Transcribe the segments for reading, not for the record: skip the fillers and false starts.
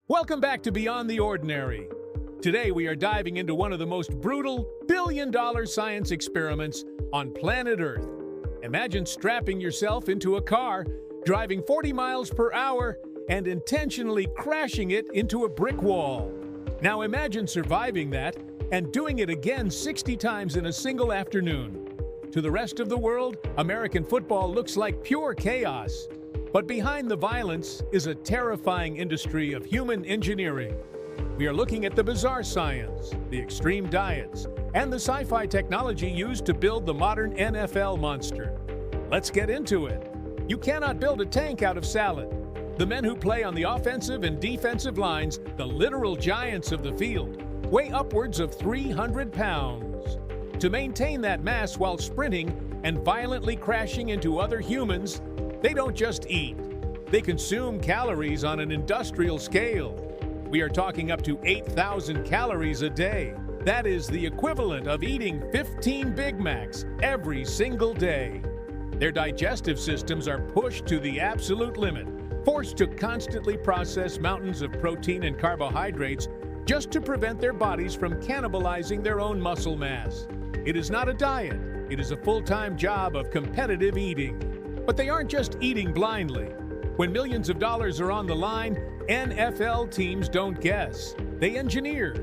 Welcome back to Beyond the Ordinary. Today we are diving into one of the most brutal billion-dollar science experiments on planet Earth. Imagine strapping yourself into a car, driving 40 miles per hour, and intentionally crashing it into a brick wall. Now imagine surviving that and doing it again 60 times in a single afternoon. To the rest of the world, American football looks like pure chaos. But behind the violence is a terrifying industry of human engineering. We are looking at the bizarre science, the extreme diets, and the sci-fi technology used to build the modern NFL monster. Let's get into it. You cannot build a tank out of salad. The men who play on the offensive and defensive lines, the literal giants of the field, weigh upwards of 300 pounds. To maintain that mass while sprinting and violently crashing into other humans, they don't just eat. They consume calories on an industrial scale. We are talking up to 8,000 calories a day. That is the equivalent of eating 15 Big Macs every single day. Their digestive systems are pushed to the absolute limit, forced to constantly process mountains of protein and carbohydrates just to prevent their bodies from cannibalizing their own muscle mass. It is not a diet. It is a full-time job of competitive eating. But they aren't just eating blindly. When millions of dollars are on the line, NFL teams don't guess. They engineer.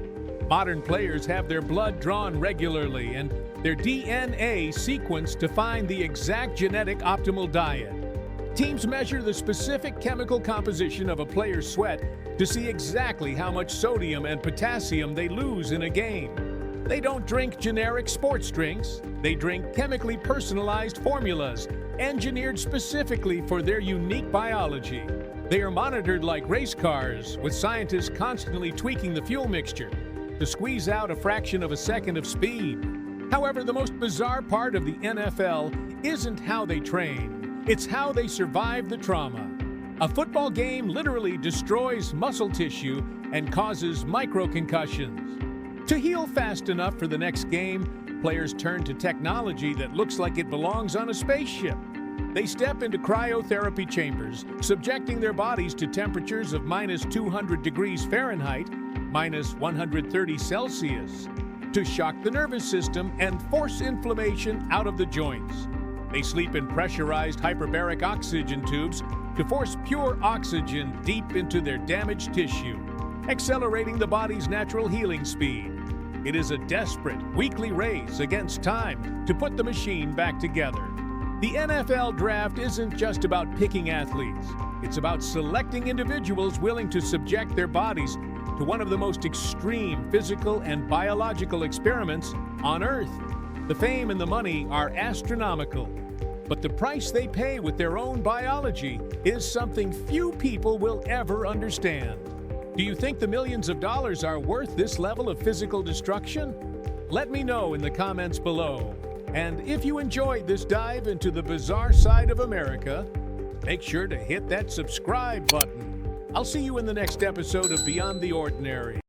Modern players have their blood drawn regularly and their DNA sequenced to find the exact genetic optimal diet. Teams measure the specific chemical composition of a player's sweat to see exactly how much sodium and potassium they lose in a game. They don't drink generic sports drinks. They drink chemically personalized formulas, engineered specifically for their unique biology. They are monitored like race cars, with scientists constantly tweaking the fuel mixture to squeeze out a fraction of a second of speed. However, the most bizarre part of the NFL isn't how they train. It's how they survive the trauma. A football game literally destroys muscle tissue and causes microconcussions. To heal fast enough for the next game, players turn to technology that looks like it belongs on a spaceship. They step into cryotherapy chambers, subjecting their bodies to temperatures of minus 200 degrees Fahrenheit, minus 130 Celsius, to shock the nervous system and force inflammation out of the joints. They sleep in pressurized hyperbaric oxygen tubes to force pure oxygen deep into their damaged tissue, accelerating the body's natural healing speed. It is a desperate, weekly race against time to put the machine back together. The NFL draft isn't just about picking athletes. It's about selecting individuals willing to subject their bodies to one of the most extreme physical and biological experiments on Earth. The fame and the money are astronomical, but the price they pay with their own biology is something few people will ever understand. Do you think the millions of dollars are worth this level of physical destruction? Let me know in the comments below. And if you enjoyed this dive into the bizarre side of America, make sure to hit that subscribe button. I'll see you in the next episode of Beyond the Ordinary.